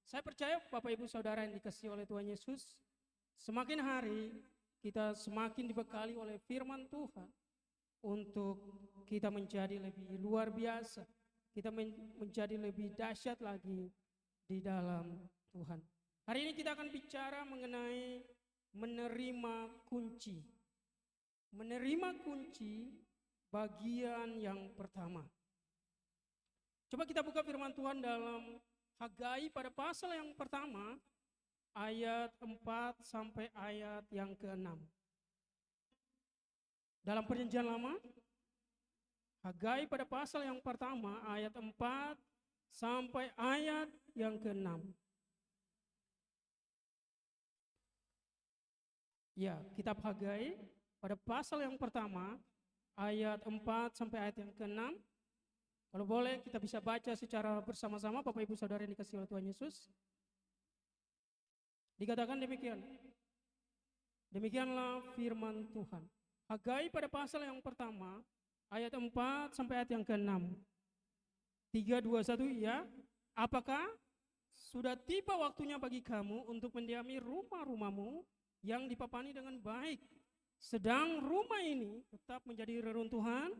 Saya percaya Bapak Ibu Saudara yang dikasihi oleh Tuhan Yesus, semakin hari kita semakin dibekali oleh firman Tuhan untuk kita menjadi lebih luar biasa, kita menjadi lebih dahsyat lagi di dalam Tuhan. Hari ini kita akan bicara mengenai menerima kunci. Menerima kunci bagian yang pertama. Coba kita buka firman Tuhan dalam Hagai pada pasal yang pertama, ayat 4 sampai ayat yang ke-6. Dalam perjanjian lama, Hagai pada pasal yang pertama, ayat 4 sampai ayat yang ke-6. Ya, kitab Hagai pada pasal yang pertama, ayat 4 sampai ayat yang ke-6. Kalau boleh kita bisa baca secara bersama-sama Bapak Ibu Saudara yang dikasihi oleh Tuhan Yesus. Dikatakan demikian. Demikianlah firman Tuhan. Hagai pada pasal yang pertama, ayat 4 sampai ayat yang ke-6. 3, 2, 1, ya. Apakah sudah tiba waktunya bagi kamu untuk mendiami rumah-rumahmu yang dipapani dengan baik, sedang rumah ini tetap menjadi reruntuhan?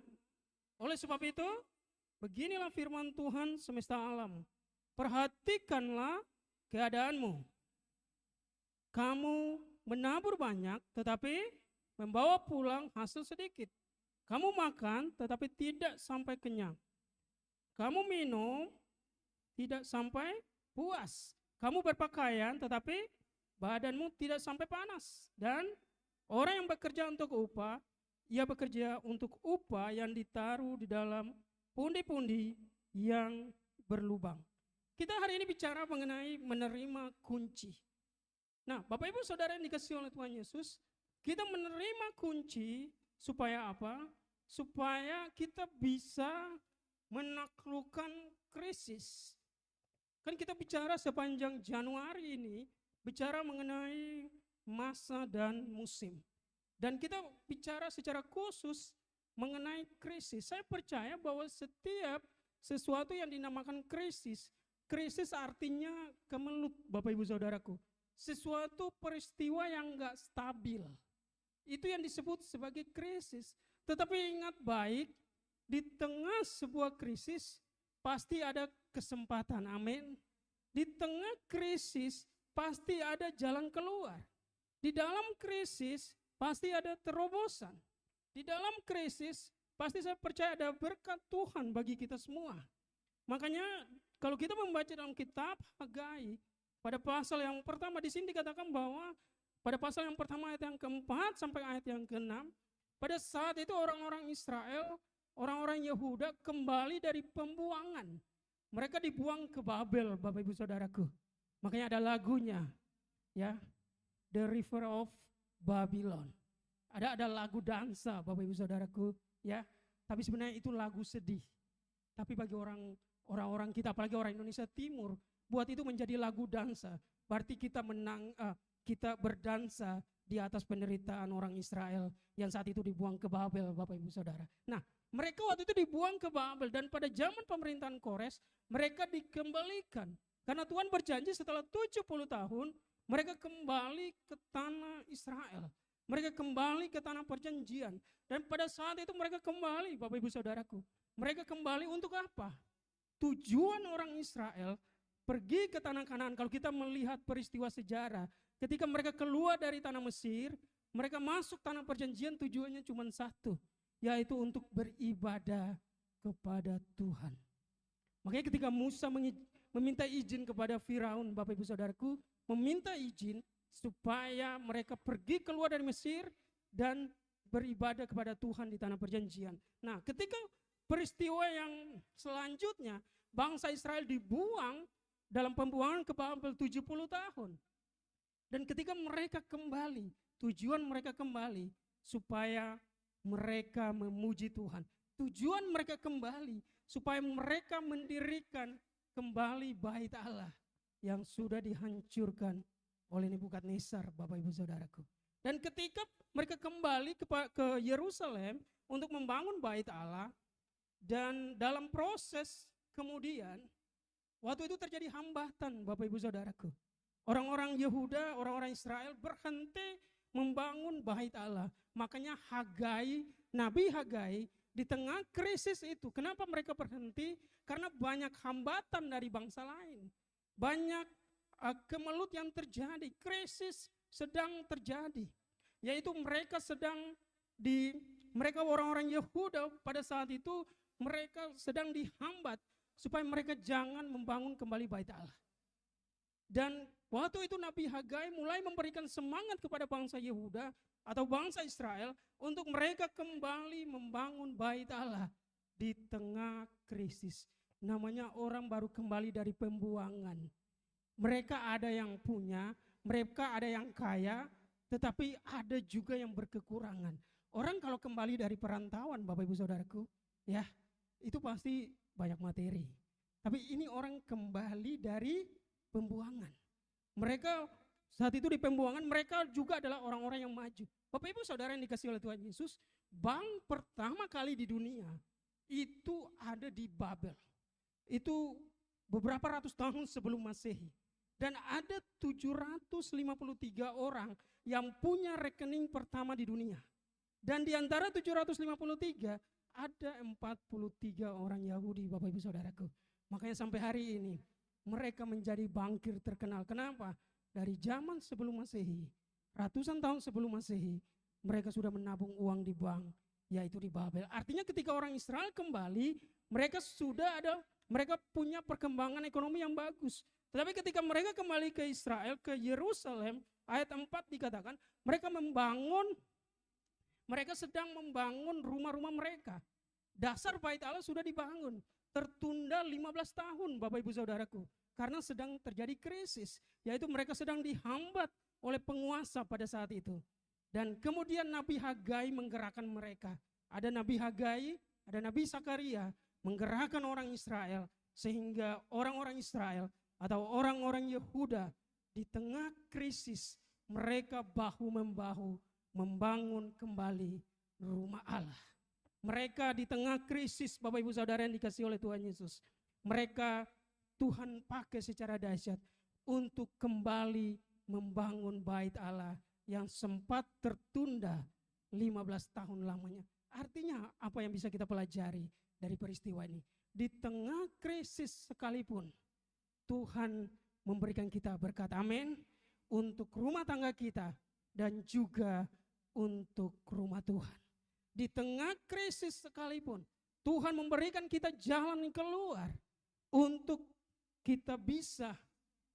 Oleh sebab itu, beginilah firman Tuhan semesta alam. Perhatikanlah keadaanmu. Kamu menabur banyak tetapi membawa pulang hasil sedikit. Kamu makan tetapi tidak sampai kenyang. Kamu minum tidak sampai puas. Kamu berpakaian tetapi badanmu tidak sampai panas. Dan orang yang bekerja untuk upah, ia bekerja untuk upah yang ditaruh di dalam pundi-pundi yang berlubang. Kita hari ini bicara mengenai menerima kunci. Nah, Bapak Ibu Saudara yang dikasihi oleh Tuhan Yesus, kita menerima kunci supaya apa? Supaya kita bisa menaklukkan krisis. Kan kita bicara sepanjang Januari ini, bicara mengenai masa dan musim. Dan kita bicara secara khusus mengenai krisis. Saya percaya bahwa setiap sesuatu yang dinamakan krisis, krisis artinya kemelut Bapak Ibu Saudaraku. Sesuatu peristiwa yang enggak stabil. Itu yang disebut sebagai krisis. Tetapi ingat baik, di tengah sebuah krisis pasti ada kesempatan, amin. Di tengah krisis pasti ada jalan keluar. Di dalam krisis pasti ada terobosan. Di dalam krisis pasti saya percaya ada berkat Tuhan bagi kita semua. Makanya kalau kita membaca dalam kitab Hagai pada pasal yang pertama, di sini dikatakan bahwa pada pasal yang pertama ayat yang ke-4 sampai ayat yang ke-6, pada saat itu orang-orang Israel, orang-orang Yehuda kembali dari pembuangan. Mereka dibuang ke Babel, Bapak Ibu Saudaraku. Makanya ada lagunya, ya, The River of Babylon. Ada lagu dansa Bapak Ibu Saudaraku, ya. Tapi sebenarnya itu lagu sedih. Tapi bagi orang-orang kita, apalagi orang Indonesia Timur, buat itu menjadi lagu dansa. Berarti kita kita berdansa di atas penderitaan orang Israel yang saat itu dibuang ke Babel, Bapak Ibu Saudara. Nah, mereka waktu itu dibuang ke Babel dan pada zaman pemerintahan Kores, mereka dikembalikan. Karena Tuhan berjanji setelah 70 tahun, mereka kembali ke tanah Israel. Mereka kembali ke tanah perjanjian. Dan pada saat itu mereka kembali, Bapak Ibu Saudaraku. Mereka kembali untuk apa? Tujuan orang Israel pergi ke tanah Kanaan. Kalau kita melihat peristiwa sejarah, ketika mereka keluar dari tanah Mesir, mereka masuk tanah perjanjian tujuannya cuma satu, yaitu untuk beribadah kepada Tuhan. Makanya ketika Musa meminta izin kepada Firaun, Bapak Ibu Saudaraku, meminta izin supaya mereka pergi keluar dari Mesir dan beribadah kepada Tuhan di tanah perjanjian. Nah, ketika peristiwa yang selanjutnya, bangsa Israel dibuang dalam pembuangan ke Babel 70 tahun. Dan ketika mereka kembali, tujuan mereka kembali supaya mereka memuji Tuhan. Tujuan mereka kembali supaya mereka mendirikan kembali bait Allah yang sudah dihancurkan oleh Nebukadnezar, Bapak Ibu Saudaraku. Dan ketika mereka kembali ke Yerusalem untuk membangun bait Allah, dan dalam proses kemudian Waktu itu terjadi hambatan, Bapak Ibu Saudaraku. Orang-orang Yehuda, orang-orang Israel berhenti membangun bait Allah. Makanya Hagai, Nabi Hagai di tengah krisis itu, kenapa mereka berhenti? Karena banyak hambatan dari bangsa lain. Banyak kemelut yang terjadi, krisis sedang terjadi. Yaitu mereka mereka orang-orang Yehuda pada saat itu mereka sedang dihambat supaya mereka jangan membangun kembali bait Allah. Dan waktu itu Nabi Hagai mulai memberikan semangat kepada bangsa Yehuda atau bangsa Israel untuk mereka kembali membangun bait Allah di tengah krisis. Namanya orang baru kembali dari pembuangan. Mereka ada yang punya, mereka ada yang kaya, tetapi ada juga yang berkekurangan. Orang kalau kembali dari perantauan, Bapak Ibu Saudaraku, ya itu pasti banyak materi. Tapi ini orang kembali dari pembuangan. Mereka saat itu di pembuangan, mereka juga adalah orang-orang yang maju. Bapak Ibu Saudara yang dikasihi oleh Tuhan Yesus, bank pertama kali di dunia itu ada di Babel. Itu beberapa ratus tahun sebelum Masehi. Dan ada 753 orang yang punya rekening pertama di dunia. Dan di antara 753 ada 43 orang Yahudi, Bapak Ibu Saudaraku. Makanya sampai hari ini mereka menjadi bankir terkenal. Kenapa? Dari zaman sebelum Masehi, ratusan tahun sebelum Masehi, mereka sudah menabung uang di bank, yaitu di Babel. Artinya ketika orang Israel kembali, mereka punya perkembangan ekonomi yang bagus. Tetapi ketika mereka kembali ke Israel, ke Yerusalem, ayat 4 dikatakan, mereka sedang membangun rumah-rumah mereka. Dasar bait Allah sudah dibangun, tertunda 15 tahun Bapak Ibu Saudaraku. Karena sedang terjadi krisis, yaitu mereka sedang dihambat oleh penguasa pada saat itu. Dan kemudian Nabi Hagai menggerakkan mereka. Ada Nabi Hagai, ada Nabi Sakaria, menggerakkan orang Israel, sehingga orang-orang Israel atau orang-orang Yehuda di tengah krisis mereka bahu-membahu membangun kembali rumah Allah. Mereka di tengah krisis, Bapak Ibu Saudara yang dikasihi oleh Tuhan Yesus, mereka Tuhan pakai secara dahsyat untuk kembali membangun bait Allah yang sempat tertunda 15 tahun lamanya. Artinya apa yang bisa kita pelajari dari peristiwa ini? Di tengah krisis sekalipun Tuhan memberikan kita berkat, amin, untuk rumah tangga kita dan juga untuk rumah Tuhan. Di tengah krisis sekalipun Tuhan memberikan kita jalan keluar untuk kita bisa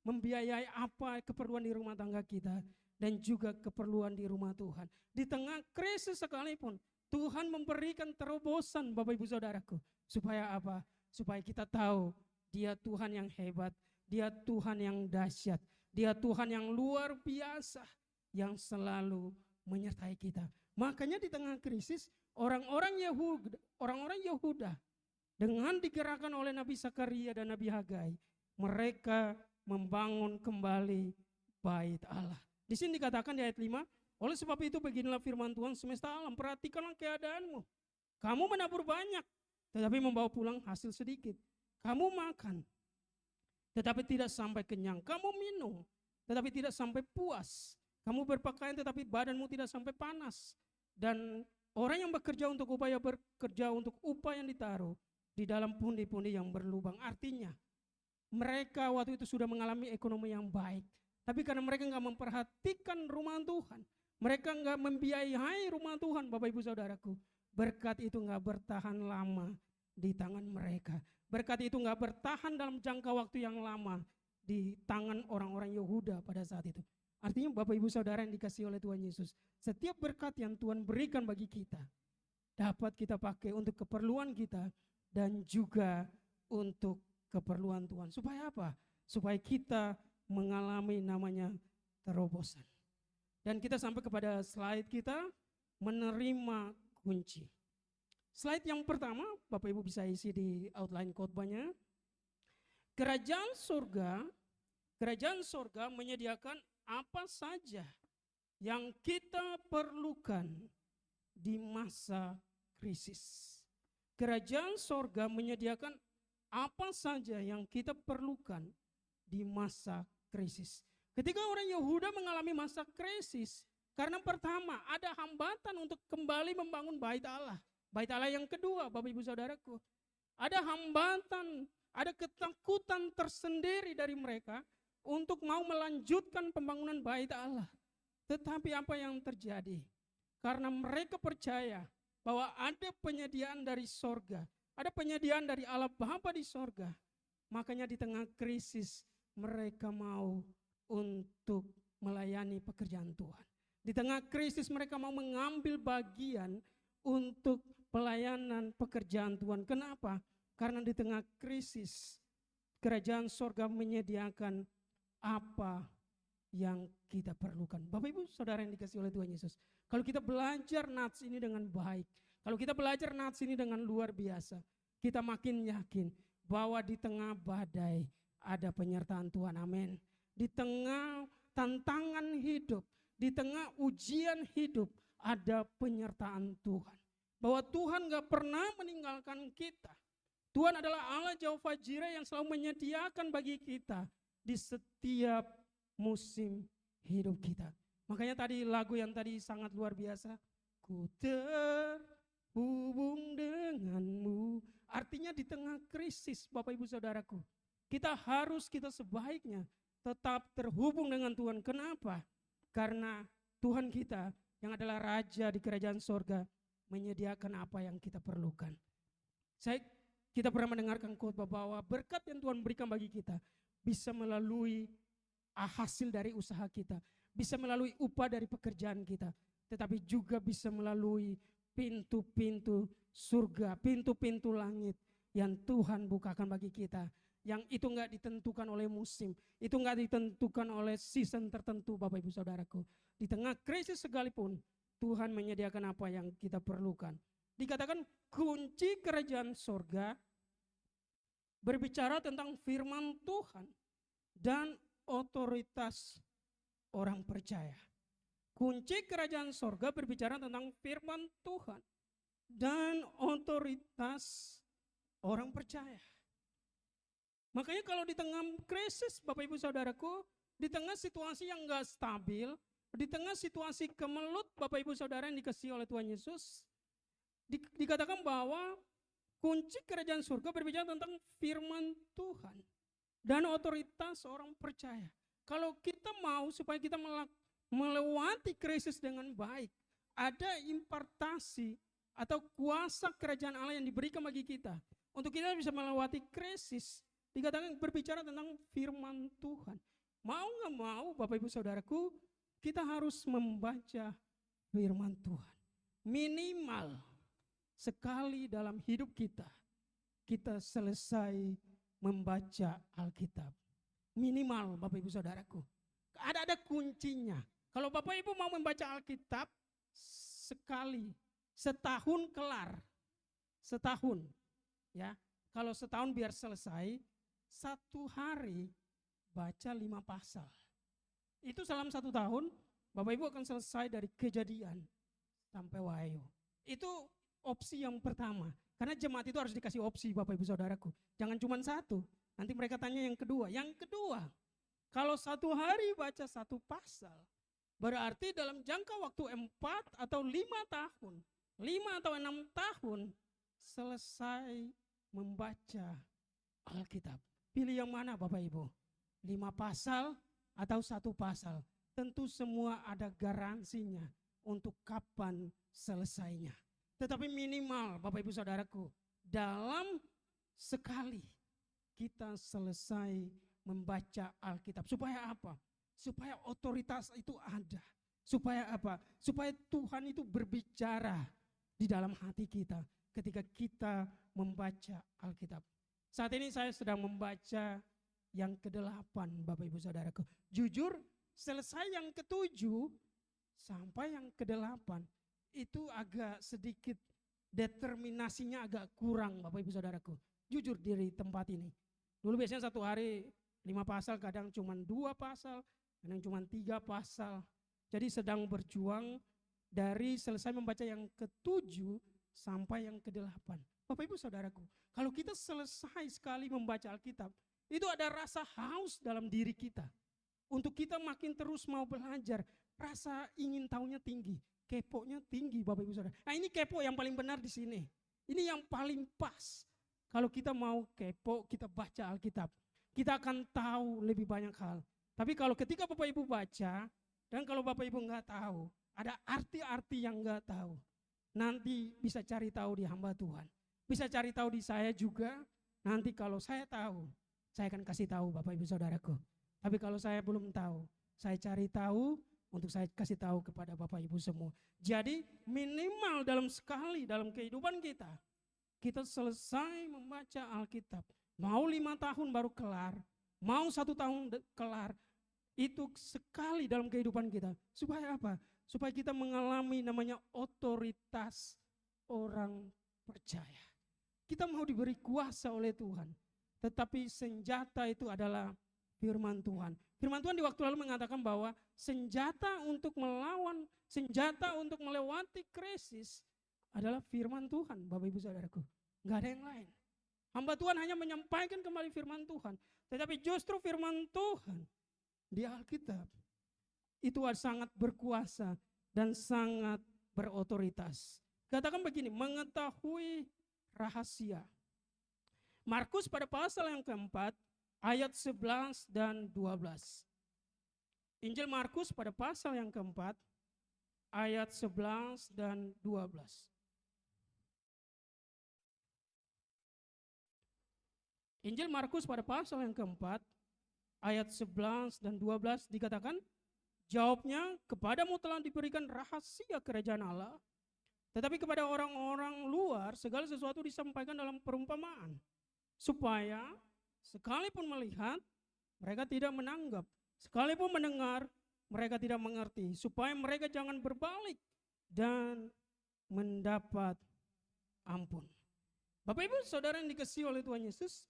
membiayai apa keperluan di rumah tangga kita dan juga keperluan di rumah Tuhan. Di tengah krisis sekalipun Tuhan memberikan terobosan, Bapak Ibu Saudaraku. Supaya apa? Supaya kita tahu Dia Tuhan yang hebat, Dia Tuhan yang dahsyat, Dia Tuhan yang luar biasa, yang selalu menyertai kita. Makanya di tengah krisis orang-orang Yehuda dengan digerakkan oleh Nabi Sakaria dan Nabi Hagai, mereka membangun kembali bait Allah. Di sini dikatakan di ayat 5, oleh sebab itu beginilah firman Tuhan semesta alam, perhatikanlah keadaanmu. Kamu menabur banyak, tetapi membawa pulang hasil sedikit. Kamu makan, tetapi tidak sampai kenyang. Kamu minum, tetapi tidak sampai puas. Kamu berpakaian, tetapi badanmu tidak sampai panas. Dan orang yang bekerja untuk upah yang ditaruh di dalam pundi-pundi yang berlubang. Artinya, mereka waktu itu sudah mengalami ekonomi yang baik. Tapi karena mereka nggak memperhatikan rumah Tuhan, mereka nggak membiayai rumah Tuhan, Bapak Ibu Saudaraku, berkat itu nggak bertahan lama di tangan mereka. Berkat itu nggak bertahan dalam jangka waktu yang lama di tangan orang-orang Yehuda pada saat itu. Artinya Bapak Ibu Saudara yang dikasihi oleh Tuhan Yesus, setiap berkat yang Tuhan berikan bagi kita dapat kita pakai untuk keperluan kita dan juga untuk keperluan Tuhan. Supaya apa? Supaya kita mengalami namanya terobosan. Dan kita sampai kepada slide kita, menerima kunci. Slide yang pertama, Bapak Ibu bisa isi di outline khotbahnya. Kerajaan surga menyediakan apa saja yang kita perlukan di masa krisis. Kerajaan surga menyediakan apa saja yang kita perlukan di masa krisis. Ketika orang Yehuda mengalami masa krisis, karena pertama ada hambatan untuk kembali membangun bait Allah. Bait Allah yang kedua, Bapak Ibu Saudaraku, ada hambatan, ada ketakutan tersendiri dari mereka untuk mau melanjutkan pembangunan bait Allah. Tetapi apa yang terjadi? Karena mereka percaya bahwa ada penyediaan dari sorga, ada penyediaan dari Allah Bapa di sorga. Makanya di tengah krisis mereka mau untuk melayani pekerjaan Tuhan. Di tengah krisis mereka mau mengambil bagian untuk pelayanan pekerjaan Tuhan. Kenapa? Karena di tengah krisis kerajaan sorga menyediakan apa yang kita perlukan. Bapak Ibu Saudara yang dikasihi oleh Tuhan Yesus, kalau kita belajar nats ini dengan baik, kalau kita belajar nats ini dengan luar biasa, kita makin yakin bahwa di tengah badai ada penyertaan Tuhan. Amin. Di tengah tantangan hidup, di tengah ujian hidup ada penyertaan Tuhan. Bahwa Tuhan gak pernah meninggalkan kita. Tuhan adalah Allah Jehovah Jireh yang selalu menyediakan bagi kita di setiap musim hidup kita. Makanya tadi lagu yang tadi sangat luar biasa. Ku terhubung denganmu. Artinya di tengah krisis Bapak Ibu Saudaraku, kita sebaiknya tetap terhubung dengan Tuhan. Kenapa? Karena Tuhan kita yang adalah Raja di kerajaan sorga menyediakan apa yang kita perlukan. Kita pernah mendengarkan khotbah bahwa berkat yang Tuhan berikan bagi kita bisa melalui hasil dari usaha kita, bisa melalui upah dari pekerjaan kita, tetapi juga bisa melalui pintu-pintu surga, pintu-pintu langit yang Tuhan bukakan bagi kita. Yang itu enggak ditentukan oleh musim, itu enggak ditentukan oleh season tertentu Bapak Ibu Saudaraku. Di tengah krisis sekalipun Tuhan menyediakan apa yang kita perlukan. Dikatakan kunci kerajaan sorga berbicara tentang firman Tuhan dan otoritas orang percaya. Kunci kerajaan sorga berbicara tentang firman Tuhan dan otoritas orang percaya. Makanya kalau di tengah krisis Bapak Ibu Saudaraku, di tengah situasi yang gak stabil, di tengah situasi kemelut Bapak Ibu Saudara yang dikasihi oleh Tuhan Yesus, dikatakan bahwa kunci kerajaan surga berbicara tentang firman Tuhan dan otoritas orang percaya. Kalau kita mau supaya kita melewati krisis dengan baik, ada impartasi atau kuasa kerajaan Allah yang diberikan bagi kita. Untuk kita bisa melewati krisis, dikatakan berbicara tentang firman Tuhan. Mau gak mau Bapak Ibu Saudaraku, kita harus membaca firman Tuhan. Minimal sekali dalam hidup kita, kita selesai membaca Alkitab. Minimal Bapak Ibu Saudaraku. Ada kuncinya. Kalau Bapak Ibu mau membaca Alkitab sekali, setahun kelar. Setahun. Ya, kalau setahun biar selesai, satu hari baca 5 pasal. Itu dalam 1 tahun, Bapak Ibu akan selesai dari Kejadian sampai Wahyu. Itu opsi yang pertama. Karena jemaat itu harus dikasih opsi Bapak Ibu Saudaraku. Jangan cuma 1. Nanti mereka tanya yang kedua. Yang kedua, kalau 1 hari baca 1 pasal, berarti dalam jangka waktu 4 atau 5 tahun, 5 atau 6 tahun, selesai membaca Alkitab. Pilih yang mana Bapak Ibu? 5 pasal atau 1 pasal? Tentu semua ada garansinya untuk kapan selesainya. Tetapi minimal Bapak Ibu Saudaraku, dalam sekali kita selesai membaca Alkitab. Supaya apa? Supaya otoritas itu ada. Supaya apa? Supaya Tuhan itu berbicara di dalam hati kita ketika kita membaca Alkitab. Saat ini saya sedang membaca yang ke-8 Bapak Ibu Saudaraku. Jujur selesai yang ke-7 sampai yang ke-8 itu agak sedikit determinasinya agak kurang Bapak Ibu Saudaraku. Jujur dari tempat ini. Dulu biasanya 1 hari 5 pasal, kadang cuma 2 pasal, kadang cuma 3 pasal. Jadi sedang berjuang dari selesai membaca yang ke-7 sampai yang ke-8. Bapak Ibu Saudaraku, kalau kita selesai sekali membaca Alkitab, itu ada rasa haus dalam diri kita. Untuk kita makin terus mau belajar, rasa ingin tahunya tinggi, keponya tinggi Bapak Ibu Saudara. Nah ini kepo yang paling benar di sini. Ini yang paling pas. Kalau kita mau kepo, kita baca Alkitab, kita akan tahu lebih banyak hal. Tapi kalau ketika Bapak Ibu baca, dan kalau Bapak Ibu nggak tahu, ada arti-arti yang nggak tahu, nanti bisa cari tahu di hamba Tuhan. Bisa cari tahu di saya juga, nanti kalau saya tahu, saya akan kasih tahu Bapak Ibu Saudaraku. Tapi kalau saya belum tahu, saya cari tahu untuk saya kasih tahu kepada Bapak Ibu semua. Jadi minimal dalam sekali dalam kehidupan kita, kita selesai membaca Alkitab. Mau 5 tahun baru kelar, mau 1 tahun kelar, itu sekali dalam kehidupan kita. Supaya apa? Supaya kita mengalami namanya otoritas orang percaya. Kita mau diberi kuasa oleh Tuhan. Tetapi senjata itu adalah firman Tuhan. Firman Tuhan di waktu lalu mengatakan bahwa senjata untuk melawan, senjata untuk melewati krisis adalah firman Tuhan, Bapak Ibu Saudaraku. Enggak ada yang lain. Hamba Tuhan hanya menyampaikan kembali firman Tuhan. Tetapi justru firman Tuhan di Alkitab itu sangat berkuasa dan sangat berotoritas. Katakan begini, mengetahui rahasia. Markus pada pasal yang keempat, ayat 11 dan 12. Injil Markus pada pasal yang keempat, ayat 11 dan 12. Injil Markus pada pasal yang keempat, ayat 11 dan 12 dikatakan, jawabnya, kepadamu telah diberikan rahasia kerajaan Allah, tetapi kepada orang-orang luar segala sesuatu disampaikan dalam perumpamaan, supaya sekalipun melihat mereka tidak menanggap, sekalipun mendengar mereka tidak mengerti, supaya mereka jangan berbalik dan mendapat ampun. Bapak Ibu Saudara yang dikasihi oleh Tuhan Yesus,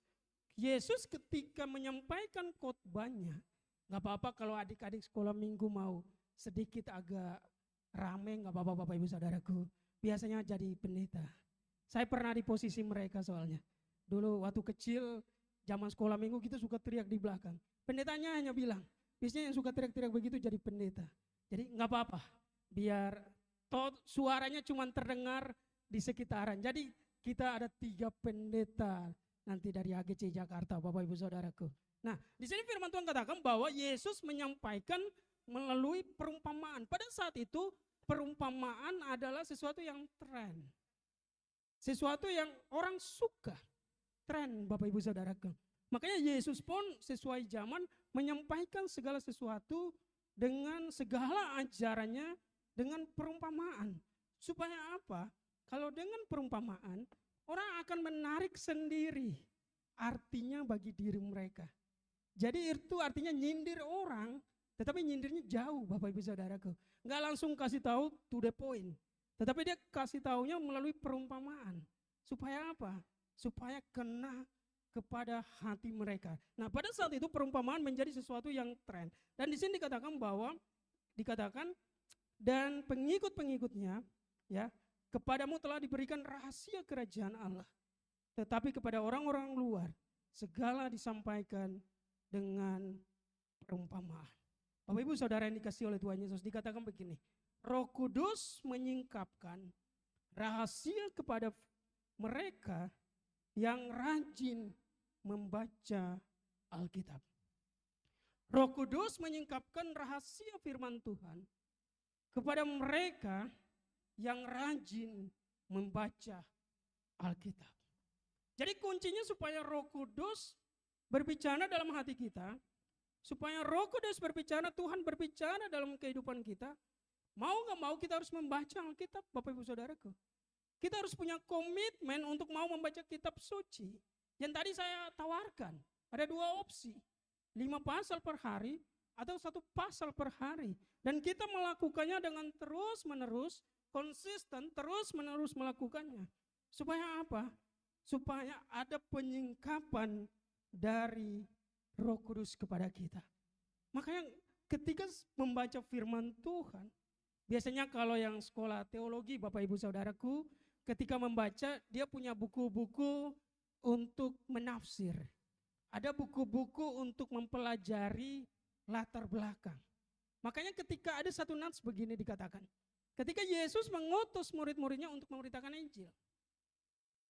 Yesus ketika menyampaikan khotbahnya, gak apa-apa kalau adik-adik sekolah minggu mau sedikit agak rame, gak apa-apa Bapak Ibu Saudaraku. Biasanya jadi pendeta. Saya pernah di posisi mereka soalnya. Dulu waktu kecil, zaman sekolah minggu kita suka teriak di belakang. Pendetanya hanya bilang, biasanya yang suka teriak-teriak begitu jadi pendeta. Jadi gak apa-apa, biar suaranya cuma terdengar di sekitaran. Jadi kita ada 3 pendeta nanti dari AGC Jakarta, Bapak Ibu Saudaraku. Nah, di sini firman Tuhan katakan bahwa Yesus menyampaikan melalui perumpamaan. Pada saat itu perumpamaan adalah sesuatu yang tren. Sesuatu yang orang suka. Tren Bapak Ibu Saudaraku. Makanya Yesus pun sesuai zaman menyampaikan segala sesuatu dengan segala ajarannya dengan perumpamaan. Supaya apa? Kalau dengan perumpamaan orang akan menarik sendiri artinya bagi diri mereka. Jadi itu artinya nyindir orang, tetapi nyindirnya jauh Bapak Ibu Saudaraku. Enggak langsung kasih tahu to the point. Tetapi dia kasih tahunya melalui perumpamaan. Supaya apa? Supaya kena kepada hati mereka. Nah, pada saat itu perumpamaan menjadi sesuatu yang tren. Dan di sini dikatakan bahwa dan pengikut-pengikutnya ya, kepadamu telah diberikan rahasia kerajaan Allah. Tetapi kepada orang-orang luar segala disampaikan dengan perumpamaan. Bapak Ibu Saudara yang dikasihi oleh Tuhan Yesus, dikatakan begini, Roh Kudus menyingkapkan rahasia kepada mereka yang rajin membaca Alkitab. Roh Kudus menyingkapkan rahasia firman Tuhan kepada mereka yang rajin membaca Alkitab. Jadi kuncinya supaya Roh Kudus berbicara dalam hati kita, supaya Roh Kudus berbicara, Tuhan berbicara dalam kehidupan kita, mau gak mau kita harus membaca Alkitab Bapak Ibu Saudaraku. Kita harus punya komitmen untuk mau membaca kitab suci. Yang tadi saya tawarkan, ada 2 opsi, 5 pasal per hari atau 1 pasal per hari. Dan kita melakukannya dengan terus menerus, konsisten terus menerus melakukannya. Supaya apa? Supaya ada penyingkapan dari Roh Kudus kepada kita. Makanya ketika membaca firman Tuhan, biasanya kalau yang sekolah teologi Bapak Ibu Saudaraku, ketika membaca, dia punya buku-buku untuk menafsir. Ada buku-buku untuk mempelajari latar belakang. Makanya ketika ada satu nats begini dikatakan, ketika Yesus mengutus murid-muridnya untuk memberitakan Injil,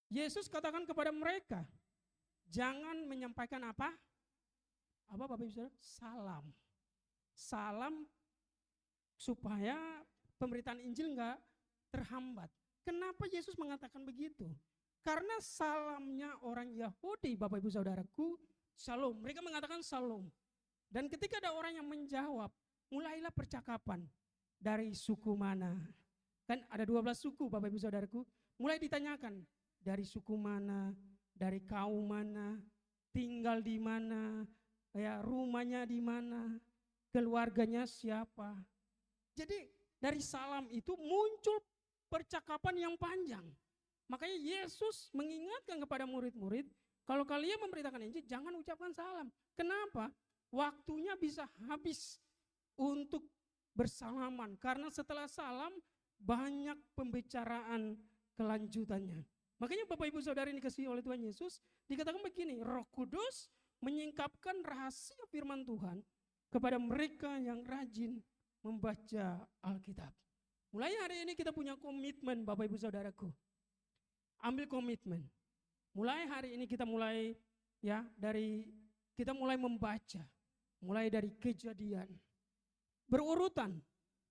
Yesus katakan kepada mereka, jangan menyampaikan apa? Apa Bapak Ibu Saudara? Salam. Salam supaya pemberitaan Injil enggak terhambat. Kenapa Yesus mengatakan begitu? Karena salamnya orang Yahudi, Bapak Ibu Saudaraku, Shalom. Mereka mengatakan Shalom. Dan ketika ada orang yang menjawab, mulailah percakapan. Dari suku mana? Kan ada 12 suku Bapak Ibu Saudaraku. Mulai ditanyakan, dari suku mana, dari kaum mana, tinggal di mana, ya rumahnya di mana, keluarganya siapa. Jadi dari salam itu muncul percakapan yang panjang. Makanya Yesus mengingatkan kepada murid-murid, kalau kalian memberitakan Injil jangan ucapkan salam. Kenapa? Waktunya bisa habis untuk bersalaman. Karena setelah salam banyak pembicaraan kelanjutannya. Makanya Bapak Ibu Saudara ini dikasihi oleh Tuhan Yesus, dikatakan begini, Roh Kudus menyingkapkan rahasia firman Tuhan kepada mereka yang rajin membaca Alkitab. Mulai hari ini kita punya komitmen Bapak Ibu Saudaraku. Ambil komitmen. Mulai hari ini kita mulai mulai membaca. Mulai dari Kejadian. Berurutan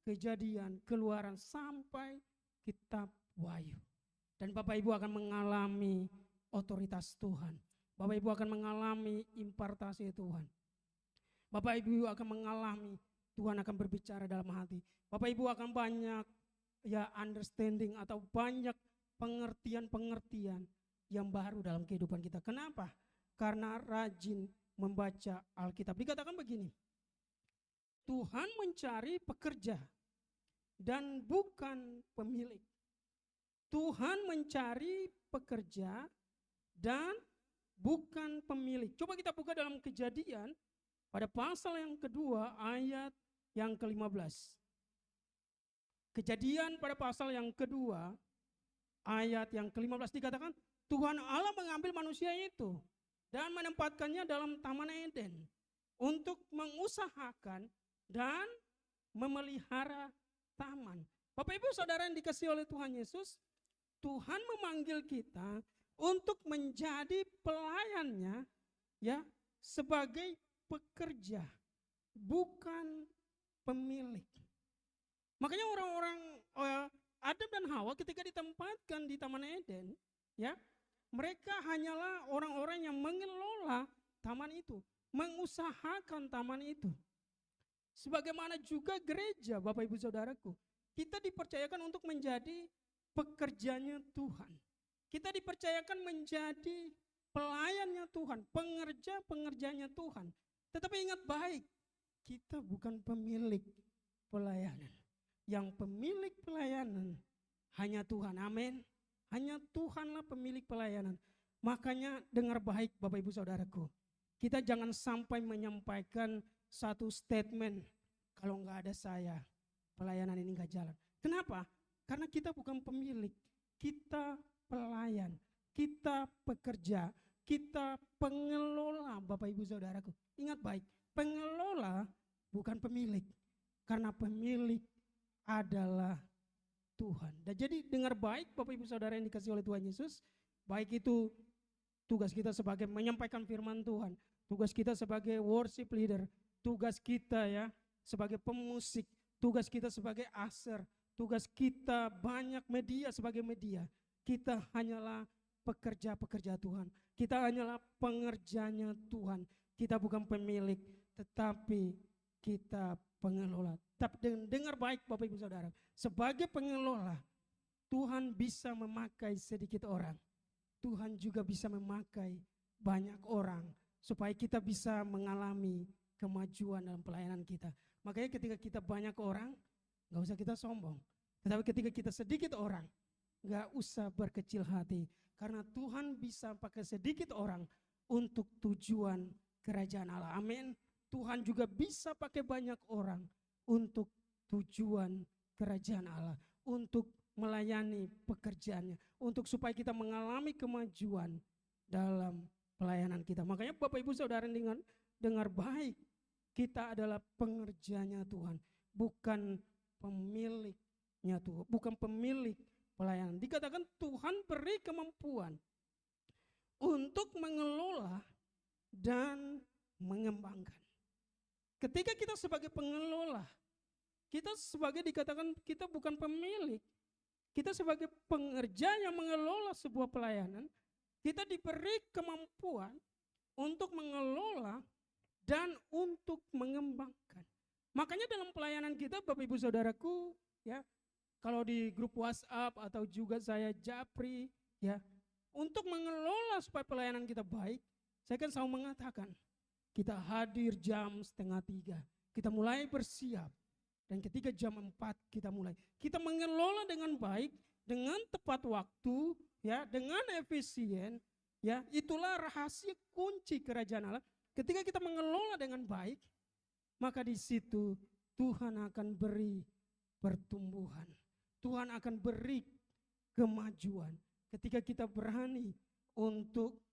Kejadian, Keluaran sampai kitab Wahyu. Dan Bapak Ibu akan mengalami otoritas Tuhan. Bapak Ibu akan mengalami impartasi Tuhan. Bapak Ibu akan mengalami Tuhan akan berbicara dalam hati. Bapak Ibu akan banyak understanding atau banyak pengertian-pengertian yang baru dalam kehidupan kita. Kenapa? Karena rajin membaca Alkitab. Dikatakan begini, Tuhan mencari pekerja dan bukan pemilik. Tuhan mencari pekerja dan bukan pemilik. Coba kita buka dalam Kejadian pada pasal yang kedua ayat yang ke-15. Kejadian pada pasal yang kedua ayat yang ke-15 dikatakan, Tuhan Allah mengambil manusia itu dan menempatkannya dalam Taman Eden untuk mengusahakan dan memelihara taman. Bapak Ibu Saudara yang dikasihi oleh Tuhan Yesus, Tuhan memanggil kita untuk menjadi pelayannya sebagai pekerja, bukan pemilik. Makanya orang-orang Adam dan Hawa ketika ditempatkan di Taman Eden, mereka hanyalah orang-orang yang mengelola taman itu, mengusahakan taman itu. Sebagaimana juga gereja, Bapak Ibu Saudaraku, kita dipercayakan untuk menjadi pekerjanya Tuhan. Kita dipercayakan menjadi pelayannya Tuhan, pengerja-pengerjanya Tuhan. Tetapi ingat baik, kita bukan pemilik pelayanan. Yang pemilik pelayanan hanya Tuhan, amin. Hanya Tuhanlah pemilik pelayanan. Makanya dengar baik Bapak Ibu Saudaraku, kita jangan sampai menyampaikan satu statement, kalau nggak ada saya, pelayanan ini nggak jalan. Kenapa? Karena kita bukan pemilik, kita pelayan, kita pekerja, kita pengelola Bapak Ibu Saudaraku. Ingat baik, pengelola bukan pemilik, karena pemilik adalah Tuhan. Dan jadi dengar baik Bapak Ibu Saudara yang dikasihi oleh Tuhan Yesus, baik itu tugas kita sebagai menyampaikan firman Tuhan, tugas kita sebagai worship leader, tugas kita sebagai pemusik, tugas kita sebagai usher, tugas kita banyak media sebagai media. Kita hanyalah pekerja-pekerja Tuhan. Kita hanyalah pengerjanya Tuhan. Kita bukan pemilik, tetapi kita pengelola. Tapi dengar baik Bapak Ibu Saudara, sebagai pengelola, Tuhan bisa memakai sedikit orang. Tuhan juga bisa memakai banyak orang, supaya kita bisa mengalami kemajuan dalam pelayanan kita. Makanya ketika kita banyak orang, gak usah kita sombong. Tetapi ketika kita sedikit orang, gak usah berkecil hati. Karena Tuhan bisa pakai sedikit orang untuk tujuan kerajaan Allah. Amin. Tuhan juga bisa pakai banyak orang untuk tujuan kerajaan Allah. Untuk melayani pekerjaannya, untuk supaya kita mengalami kemajuan dalam pelayanan kita. Makanya Bapak Ibu Saudara dengar baik, kita adalah pengerjanya Tuhan, bukan pemiliknya Tuhan, bukan pemilik pelayanan. Dikatakan Tuhan beri kemampuan untuk mengelola dan mengembangkan. Ketika kita sebagai pengelola, kita sebagai dikatakan kita bukan pemilik, kita sebagai pengerja yang mengelola sebuah pelayanan, kita diberi kemampuan untuk mengelola dan untuk mengembangkan. Makanya dalam pelayanan kita Bapak Ibu Saudaraku, ya, kalau di grup WhatsApp atau juga saya japri, ya, untuk mengelola supaya pelayanan kita baik, saya kan selalu mengatakan, kita hadir jam 2:30, kita mulai bersiap, dan ketika jam 4 kita mulai, kita mengelola dengan baik, dengan tepat waktu, ya, dengan efisien, ya, itulah rahasia kunci kerajaan Allah. Ketika kita mengelola dengan baik, maka di situ Tuhan akan beri pertumbuhan. Tuhan akan beri kemajuan ketika kita berani untuk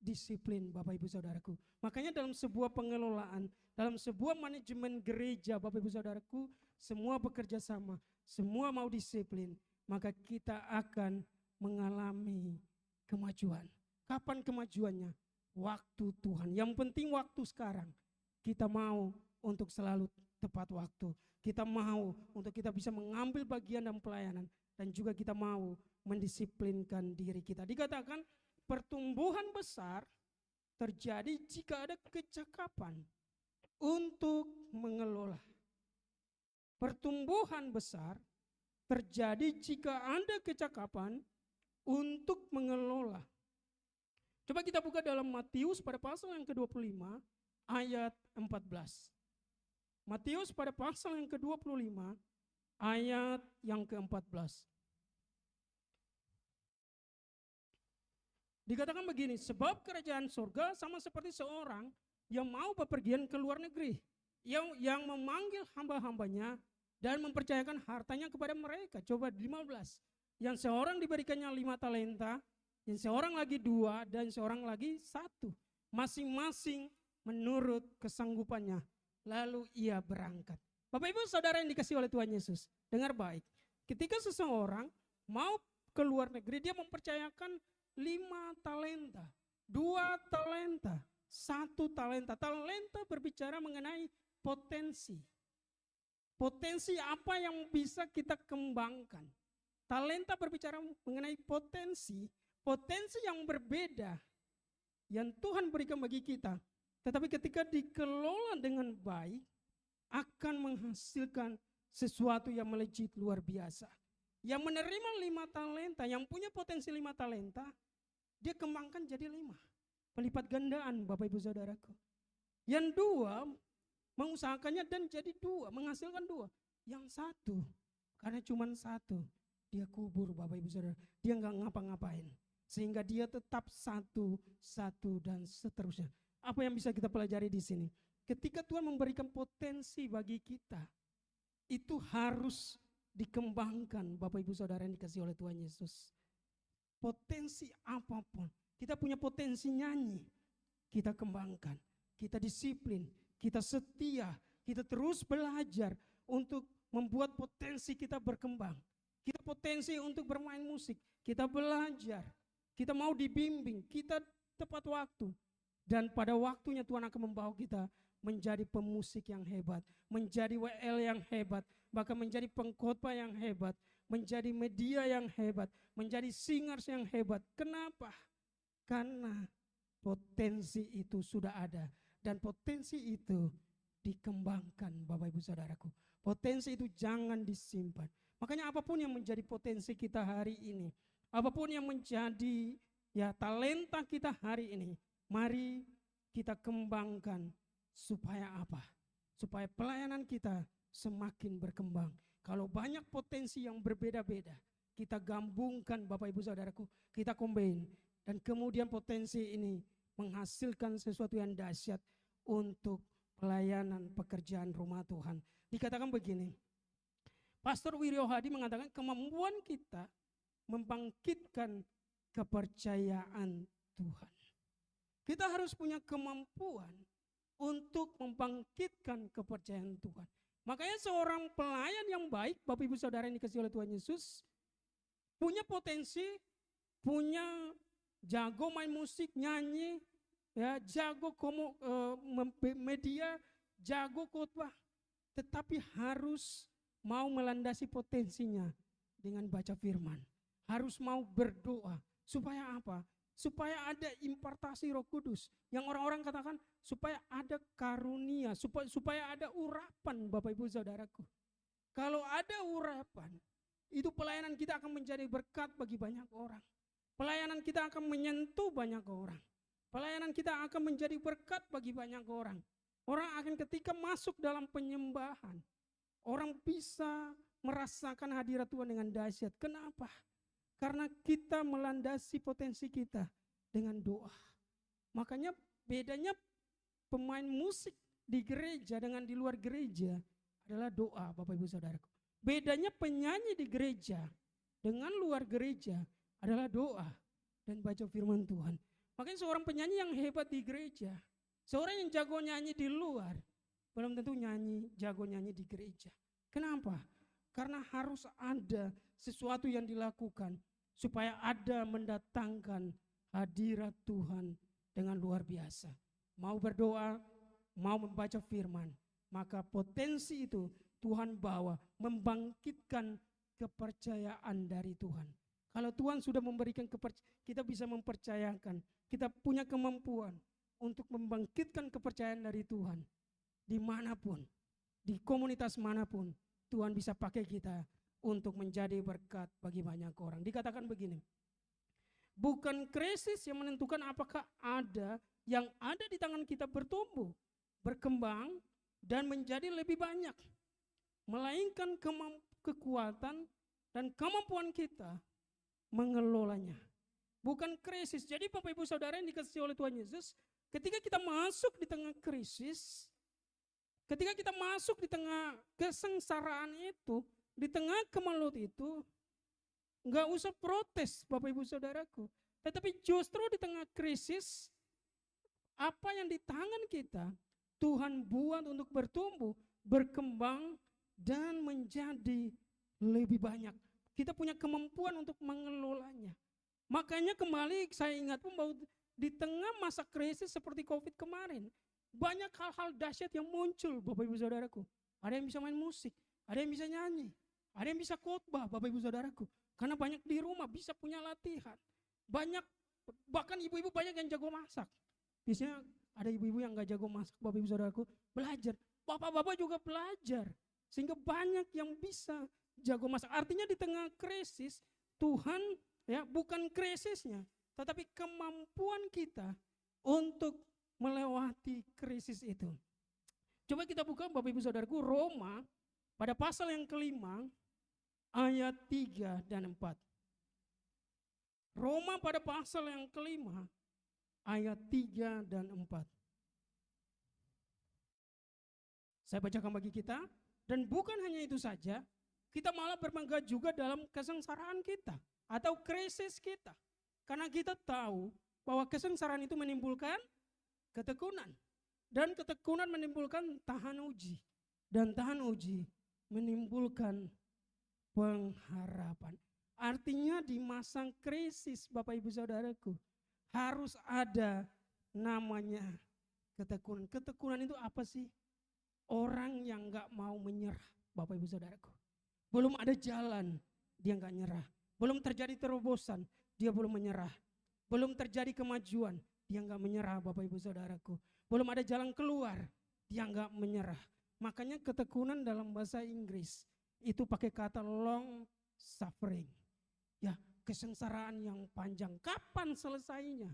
disiplin Bapak Ibu Saudaraku. Makanya dalam sebuah pengelolaan, dalam sebuah manajemen gereja Bapak Ibu Saudaraku, semua bekerja sama, semua mau disiplin, maka kita akan mengalami kemajuan. Kapan kemajuannya? Waktu Tuhan. Yang penting waktu sekarang. Kita mau untuk selalu tepat waktu. Kita mau untuk kita bisa mengambil bagian dalam pelayanan. Dan juga kita mau mendisiplinkan diri kita. Dikatakan pertumbuhan besar terjadi jika ada kecakapan untuk mengelola. Pertumbuhan besar terjadi jika ada kecakapan untuk mengelola. Coba kita buka dalam Matius pada pasal yang ke-25 ayat 14. Matius pada pasal yang ke-25 ayat yang ke-14. Dikatakan begini, sebab kerajaan surga sama seperti seorang yang mau bepergian ke luar negeri, yang memanggil hamba-hambanya dan mempercayakan hartanya kepada mereka. Coba 15. Yang seorang diberikannya 5 talenta, yang seorang lagi 2, dan seorang lagi 1. Masing-masing menurut kesanggupannya. Lalu ia berangkat. Bapak Ibu Saudara yang dikasihi oleh Tuhan Yesus, dengar baik. Ketika seseorang mau ke luar negeri, dia mempercayakan 5 talenta, 2 talenta, 1 talenta. Talenta berbicara mengenai potensi. Potensi apa yang bisa kita kembangkan. Talenta berbicara mengenai potensi yang berbeda yang Tuhan berikan bagi kita. Tetapi ketika dikelola dengan baik, akan menghasilkan sesuatu yang melejit luar biasa. Yang menerima 5 talenta, yang punya potensi 5 talenta, dia kembangkan jadi 5. Pelipat gandaan Bapak Ibu Saudaraku. Yang 2, mengusahakannya dan jadi 2, menghasilkan 2. Yang 1, karena cuma 1, dia kubur Bapak Ibu Saudara. Dia nggak ngapa-ngapain. Sehingga dia tetap 1, dan seterusnya. Apa yang bisa kita pelajari di sini? Ketika Tuhan memberikan potensi bagi kita, itu harus dikembangkan Bapak Ibu Saudara yang dikasihi oleh Tuhan Yesus. Potensi apapun, kita punya potensi nyanyi, kita kembangkan, kita disiplin, kita setia, kita terus belajar untuk membuat potensi kita berkembang. Kita potensi untuk bermain musik, kita belajar, kita mau dibimbing, kita tepat waktu. Dan pada waktunya Tuhan akan membawa kita menjadi pemusik yang hebat, menjadi WL yang hebat, bahkan menjadi pengkhotbah yang hebat, menjadi media yang hebat, menjadi singers yang hebat. Kenapa? Karena potensi itu sudah ada dan potensi itu dikembangkan Bapak Ibu Saudaraku. Potensi itu jangan disimpan. Makanya apapun yang menjadi potensi kita hari ini, apapun yang menjadi talenta kita hari ini, mari kita kembangkan. Supaya apa? Supaya pelayanan kita semakin berkembang. Kalau banyak potensi yang berbeda-beda, kita gabungkan Bapak Ibu Saudaraku, kita combine. Dan kemudian potensi ini menghasilkan sesuatu yang dahsyat untuk pelayanan pekerjaan rumah Tuhan. Dikatakan begini, Pastor Wiryo Hadi mengatakan kemampuan kita membangkitkan kepercayaan Tuhan. Kita harus punya kemampuan untuk membangkitkan kepercayaan Tuhan. Makanya seorang pelayan yang baik, Bapak Ibu Saudara yang dikasihi oleh Tuhan Yesus, punya potensi, punya jago main musik, nyanyi, ya, jago media, jago khotbah, tetapi harus mau melandasi potensinya dengan baca firman. Harus mau berdoa. Supaya apa? Supaya ada impartasi Roh Kudus. Yang orang-orang katakan supaya ada karunia, supaya ada urapan, Bapak Ibu Saudaraku. Kalau ada urapan, itu pelayanan kita akan menjadi berkat bagi banyak orang. Pelayanan kita akan menyentuh banyak orang. Pelayanan kita akan menjadi berkat bagi banyak orang. Orang akan ketika masuk dalam penyembahan, orang bisa merasakan hadirat Tuhan dengan dahsyat. Kenapa? Karena kita melandasi potensi kita dengan doa. Makanya bedanya pemain musik di gereja dengan di luar gereja adalah doa, Bapak Ibu Saudaraku. Bedanya penyanyi di gereja dengan luar gereja adalah doa dan baca firman Tuhan. Makanya seorang penyanyi yang hebat di gereja, seorang yang jago nyanyi di luar, belum tentu jago nyanyi di gereja. Kenapa? Karena harus ada sesuatu yang dilakukan supaya ada mendatangkan hadirat Tuhan dengan luar biasa. Mau berdoa, mau membaca firman, maka potensi itu Tuhan bawa membangkitkan kepercayaan dari Tuhan. Kalau Tuhan sudah memberikan kita bisa mempercayakan, kita punya kemampuan untuk membangkitkan kepercayaan dari Tuhan. Dimanapun, di komunitas manapun, Tuhan bisa pakai kita untuk menjadi berkat bagi banyak orang. Dikatakan begini, bukan krisis yang menentukan apakah yang ada di tangan kita bertumbuh, berkembang, dan menjadi lebih banyak. Melainkan kekuatan dan kemampuan kita mengelolanya. Bukan krisis. Jadi Bapak Ibu Saudara yang dikasihi oleh Tuhan Yesus, ketika kita masuk di tengah krisis, ketika kita masuk di tengah kesengsaraan itu, di tengah kemelut itu, enggak usah protes Bapak Ibu Saudaraku. Tetapi justru di tengah krisis, apa yang di tangan kita, Tuhan buat untuk bertumbuh, berkembang, dan menjadi lebih banyak. Kita punya kemampuan untuk mengelolanya. Makanya kembali saya ingat pun bahwa di tengah masa krisis seperti COVID kemarin, banyak hal-hal dahsyat yang muncul Bapak Ibu Saudaraku. Ada yang bisa main musik, ada yang bisa nyanyi, ada yang bisa khotbah Bapak Ibu Saudaraku. Karena banyak di rumah bisa punya latihan. Banyak, bahkan ibu-ibu banyak yang jago masak. Biasanya ada ibu-ibu yang gak jago masak Bapak Ibu Saudaraku, belajar. Bapak-bapak juga belajar. Sehingga banyak yang bisa jago masak. Artinya di tengah krisis, Tuhan ya bukan krisisnya, tetapi kemampuan kita untuk melewati krisis itu. Coba kita buka Bapak Ibu Saudaraku Roma pada pasal yang kelima ayat 3 dan 4. Roma pada pasal yang kelima ayat 3 dan 4. Saya bacakan bagi kita. Dan bukan hanya itu saja, kita malah berbangga juga dalam kesengsaraan kita atau krisis kita. Karena kita tahu bahwa kesengsaraan itu menimbulkan ketekunan. Dan ketekunan menimbulkan tahan uji. Dan tahan uji menimbulkan pengharapan. Artinya di masa krisis Bapak Ibu Saudaraku harus ada namanya ketekunan. Ketekunan itu apa sih? Orang yang gak mau menyerah Bapak Ibu Saudaraku. Belum ada jalan, dia gak nyerah. Belum terjadi terobosan, dia belum menyerah. Belum terjadi kemajuan, dia gak menyerah Bapak Ibu Saudaraku. Belum ada jalan keluar, dia gak menyerah. Makanya ketekunan dalam bahasa Inggris itu pakai kata long suffering. Ya, kesengsaraan yang panjang. Kapan selesainya?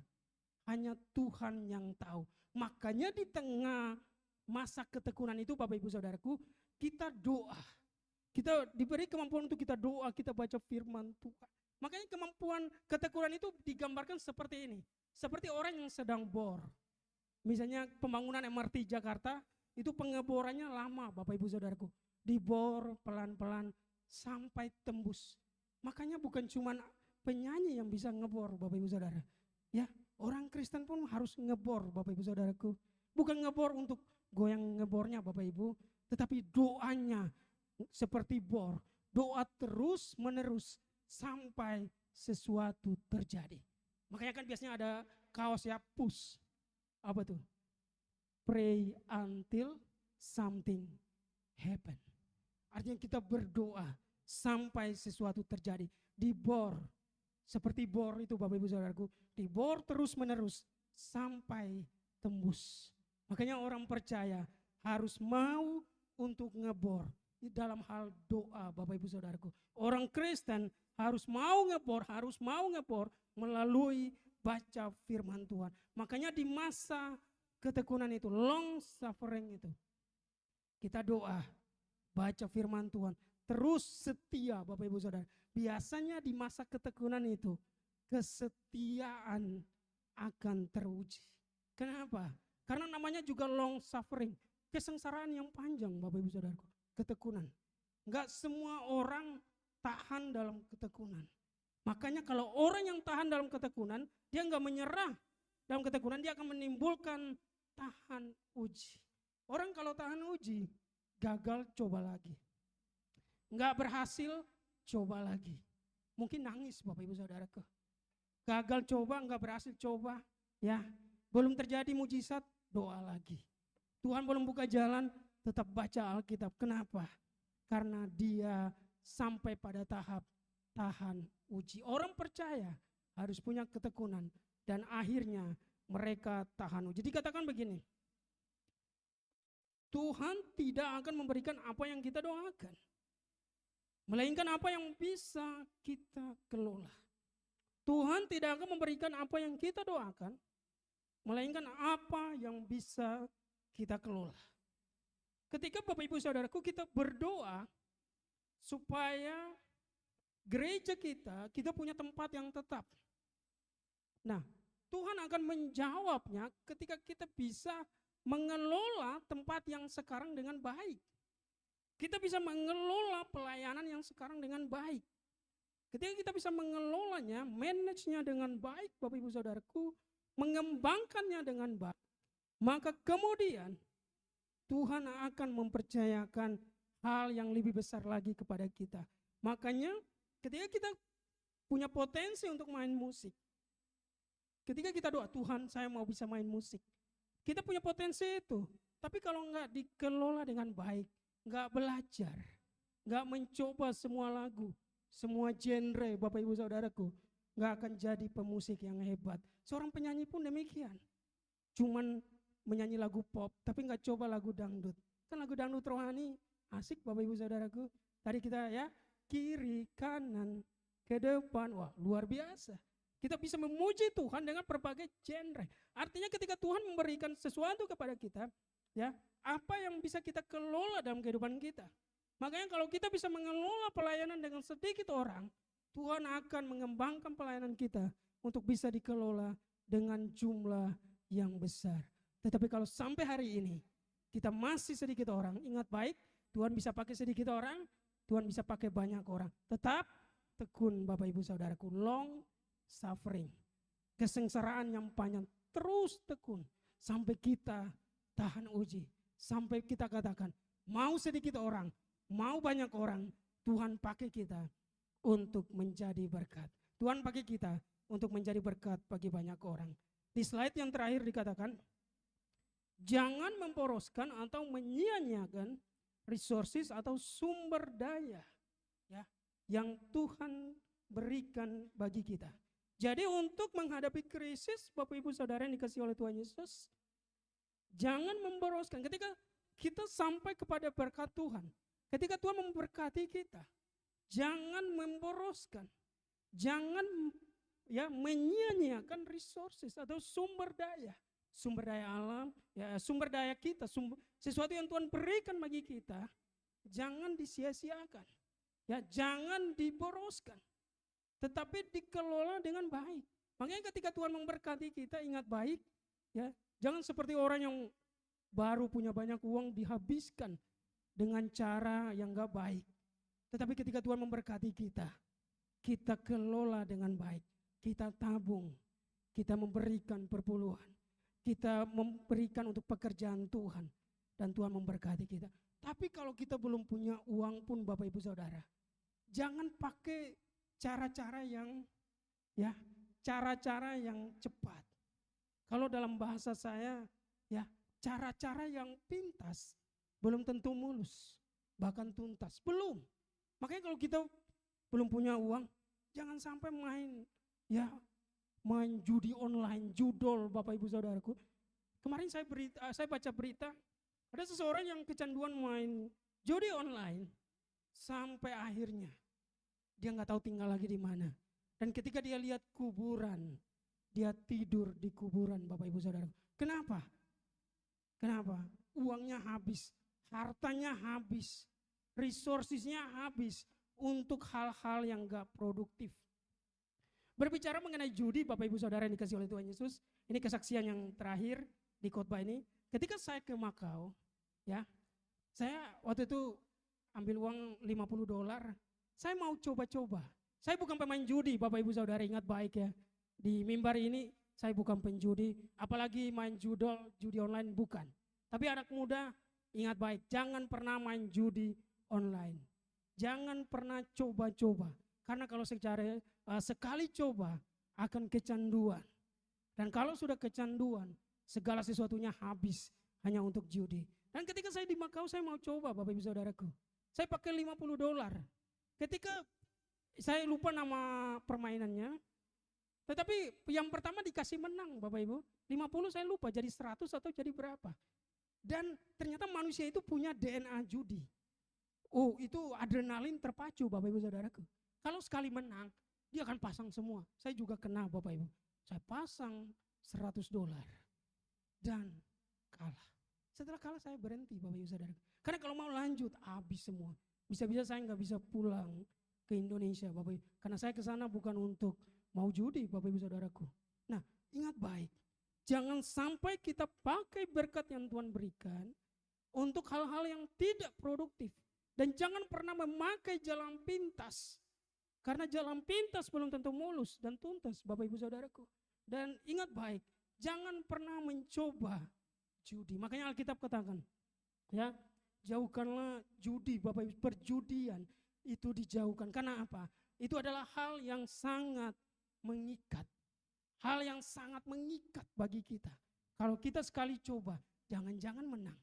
Hanya Tuhan yang tahu. Makanya di tengah masa ketekunan itu Bapak Ibu Saudaraku, kita doa. Kita diberi kemampuan untuk kita doa, kita baca firman Tuhan. Makanya kemampuan ketekunan itu digambarkan seperti ini. Seperti orang yang sedang bor. Misalnya pembangunan MRT Jakarta, itu pengeborannya lama Bapak Ibu Saudaraku. Dibor pelan-pelan sampai tembus. Makanya bukan cuma penyanyi yang bisa ngebor, Bapak Ibu Saudara. Ya, orang Kristen pun harus ngebor, Bapak Ibu Saudaraku. Bukan ngebor untuk goyang ngebornya, Bapak Ibu, tetapi doanya seperti bor. Doa terus menerus sampai sesuatu terjadi. Makanya kan biasanya ada kaos ya, push. Apa tuh? Pray until something happen. Artinya kita berdoa sampai sesuatu terjadi. Dibor, seperti bor itu Bapak Ibu Saudaraku. Dibor terus menerus sampai tembus. Makanya orang percaya harus mau untuk ngebor di dalam hal doa Bapak Ibu Saudaraku. Orang Kristen harus mau ngebor melalui baca firman Tuhan. Makanya di masa ketekunan itu, long suffering itu, kita doa, baca firman Tuhan, terus setia Bapak Ibu Saudara. Biasanya di masa ketekunan itu, kesetiaan akan teruji. Kenapa? Karena namanya juga long suffering, kesengsaraan yang panjang Bapak Ibu Saudara. Ketekunan. Enggak semua orang tahan dalam ketekunan. Makanya kalau orang yang tahan dalam ketekunan, dia enggak menyerah dalam ketekunan, dia akan menimbulkan tahan uji. Orang kalau tahan uji, gagal coba lagi. Enggak berhasil, coba lagi. Mungkin nangis Bapak Ibu Saudaraku. Gagal coba, enggak berhasil coba. Ya, belum terjadi mujizat, doa lagi. Tuhan belum buka jalan, tetap baca Alkitab. Kenapa? Karena dia sampai pada tahap tahan uji. Orang percaya harus punya ketekunan dan akhirnya mereka tahan uji. Dikatakan begini, Tuhan tidak akan memberikan apa yang kita doakan, melainkan apa yang bisa kita kelola. Tuhan tidak akan memberikan apa yang kita doakan, melainkan apa yang bisa kita kelola. Ketika Bapak Ibu Saudaraku kita berdoa supaya gereja kita punya tempat yang tetap. Nah, Tuhan akan menjawabnya ketika kita bisa mengelola tempat yang sekarang dengan baik. Kita bisa mengelola pelayanan yang sekarang dengan baik. Ketika kita bisa mengelolanya, manage-nya dengan baik, Bapak Ibu Saudaraku, mengembangkannya dengan baik, maka kemudian Tuhan akan mempercayakan hal yang lebih besar lagi kepada kita. Makanya ketika kita punya potensi untuk main musik, ketika kita doa, Tuhan saya mau bisa main musik, kita punya potensi itu. Tapi kalau enggak dikelola dengan baik, enggak belajar, enggak mencoba semua lagu, semua genre Bapak Ibu Saudaraku, enggak akan jadi pemusik yang hebat. Seorang penyanyi pun demikian. Cuman menyanyi lagu pop, tapi enggak coba lagu dangdut. Kan lagu dangdut rohani asik Bapak Ibu Saudaraku. Tadi kita ya, kiri, kanan, ke depan, wah luar biasa. Kita bisa memuji Tuhan dengan berbagai genre. Artinya ketika Tuhan memberikan sesuatu kepada kita, ya, apa yang bisa kita kelola dalam kehidupan kita. Makanya kalau kita bisa mengelola pelayanan dengan sedikit orang, Tuhan akan mengembangkan pelayanan kita untuk bisa dikelola dengan jumlah yang besar. Tetapi kalau sampai hari ini kita masih sedikit orang, ingat baik, Tuhan bisa pakai sedikit orang, Tuhan bisa pakai banyak orang. Tetap tekun Bapak Ibu Saudaraku, long suffering, kesengsaraan yang panjang, terus tekun sampai kita tahan uji, sampai kita katakan mau sedikit orang, mau banyak orang, Tuhan pakai kita untuk menjadi berkat. Tuhan pakai kita untuk menjadi berkat bagi banyak orang. Di slide yang terakhir dikatakan, jangan memboroskan atau menyia-nyiakan resources atau sumber daya ya yang Tuhan berikan bagi kita. Jadi untuk menghadapi krisis Bapak Ibu Saudara yang dikasihi oleh Tuhan Yesus, jangan memboroskan. Ketika kita sampai kepada berkat Tuhan, ketika Tuhan memberkati kita, jangan memboroskan. Jangan ya menyia-nyiakan resources atau sumber daya alam, ya sumber daya kita, sesuatu yang Tuhan berikan bagi kita, jangan disia-siakan, ya jangan diboroskan, tetapi dikelola dengan baik. Makanya ketika Tuhan memberkati kita, ingat baik, ya jangan seperti orang yang baru punya banyak uang dihabiskan dengan cara yang gak baik. Tetapi ketika Tuhan memberkati kita, kita kelola dengan baik, kita tabung, kita memberikan perpuluhan, kita memberikan untuk pekerjaan Tuhan, dan Tuhan memberkati kita. Tapi kalau kita belum punya uang pun Bapak Ibu Saudara, jangan pakai cara-cara yang cara-cara yang cepat. Kalau dalam bahasa saya cara-cara yang pintas belum tentu mulus, bahkan tuntas, belum. Makanya kalau kita belum punya uang, jangan sampai main judi online, judol Bapak Ibu Saudaraku. Kemarin saya baca berita, ada seseorang yang kecanduan main judi online sampai akhirnya dia nggak tahu tinggal lagi di mana. Dan ketika dia lihat kuburan, dia tidur di kuburan Bapak Ibu Saudara. Kenapa? Uangnya habis, hartanya habis, resourcesnya habis untuk hal-hal yang gak produktif. Berbicara mengenai judi Bapak Ibu Saudara yang dikasih oleh Tuhan Yesus, ini kesaksian yang terakhir di khotbah ini. Ketika saya ke Makau, saya waktu itu ambil uang $50, saya mau coba-coba. Saya bukan pemain judi Bapak Ibu Saudara, ingat baik ya. Di mimbar ini saya bukan penjudi, apalagi main judi online bukan. Tapi anak muda ingat baik, jangan pernah main judi online. Jangan pernah coba-coba. Karena kalau sekali coba akan kecanduan. Dan kalau sudah kecanduan, segala sesuatunya habis hanya untuk judi. Dan ketika saya di Makau, saya mau coba Bapak Ibu Saudaraku. Saya pakai $50. Ketika saya lupa nama permainannya, tetapi yang pertama dikasih menang Bapak Ibu. 50 saya lupa jadi 100 atau jadi berapa. Dan ternyata manusia itu punya DNA judi. Oh, itu adrenalin terpacu Bapak Ibu Saudaraku. Kalau sekali menang, dia akan pasang semua. Saya juga kena Bapak Ibu. Saya pasang $100 dan kalah. Setelah kalah saya berhenti Bapak Ibu Saudaraku. Karena kalau mau lanjut habis semua. Bisa-bisa saya nggak bisa pulang ke Indonesia Bapak Ibu. Karena saya ke sana bukan untuk mau judi Bapak Ibu Saudaraku. Nah, ingat baik. Jangan sampai kita pakai berkat yang Tuhan berikan untuk hal-hal yang tidak produktif. Dan jangan pernah memakai jalan pintas. Karena jalan pintas belum tentu mulus dan tuntas Bapak Ibu Saudaraku. Dan ingat baik, jangan pernah mencoba judi. Makanya Alkitab katakan, jauhkanlah judi Bapak Ibu, perjudian itu dijauhkan. Karena apa? Itu adalah hal yang sangat mengikat. Hal yang sangat mengikat bagi kita. Kalau kita sekali coba, jangan-jangan menang.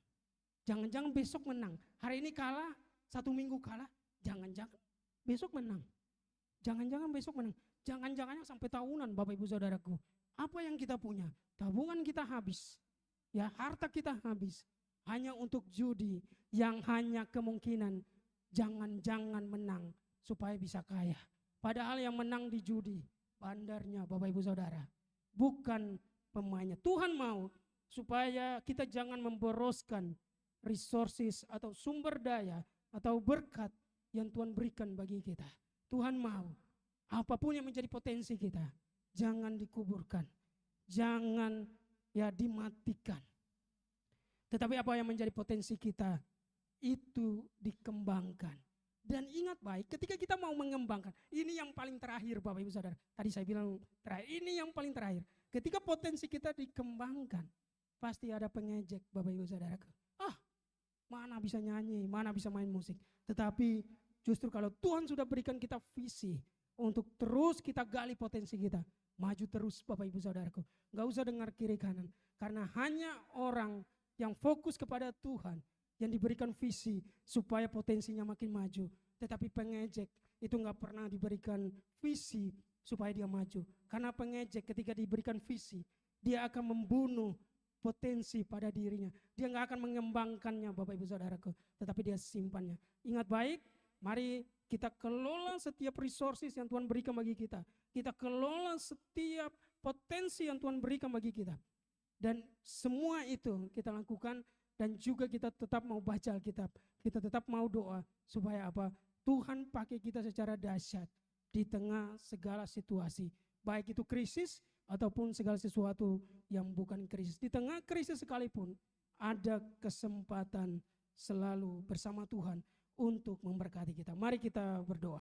Jangan-jangan besok menang. Hari ini kalah, 1 minggu kalah, jangan-jangan besok menang. Jangan-jangan besok menang. Jangan-jangannya sampai tahunan Bapak Ibu Saudaraku. Apa yang kita punya? Tabungan kita habis. Harta kita habis. Hanya untuk judi yang hanya kemungkinan jangan-jangan menang supaya bisa kaya. Padahal yang menang di judi bandarnya Bapak Ibu Saudara, bukan pemainnya. Tuhan mau supaya kita jangan memboroskan resources atau sumber daya atau berkat yang Tuhan berikan bagi kita. Tuhan mau apapun yang menjadi potensi kita, jangan dikuburkan, jangan dimatikan. Tetapi apa yang menjadi potensi kita itu dikembangkan. Dan ingat baik, ketika kita mau mengembangkan, ini yang paling terakhir Bapak Ibu Saudara. Tadi saya bilang terakhir, ini yang paling terakhir. Ketika potensi kita dikembangkan, pasti ada pengejek Bapak Ibu Saudara. Mana bisa nyanyi, mana bisa main musik. Tetapi justru kalau Tuhan sudah berikan kita visi untuk terus kita gali potensi kita, maju terus Bapak Ibu Saudaraku. Gak usah dengar kiri kanan. Karena hanya orang yang fokus kepada Tuhan, yang diberikan visi supaya potensinya makin maju. Tetapi pengejek itu gak pernah diberikan visi supaya dia maju. Karena pengejek ketika diberikan visi, dia akan membunuh potensi pada dirinya. Dia gak akan mengembangkannya Bapak Ibu Saudaraku, tetapi dia simpannya. Ingat baik, mari kita kelola setiap resources yang Tuhan berikan bagi kita. Kita kelola setiap potensi yang Tuhan berikan bagi kita. Dan semua itu kita lakukan. Dan juga kita tetap mau baca Alkitab, kita tetap mau doa supaya apa? Tuhan pakai kita secara dahsyat di tengah segala situasi, baik itu krisis ataupun segala sesuatu yang bukan krisis. Di tengah krisis sekalipun ada kesempatan selalu bersama Tuhan untuk memberkati kita. Mari kita berdoa.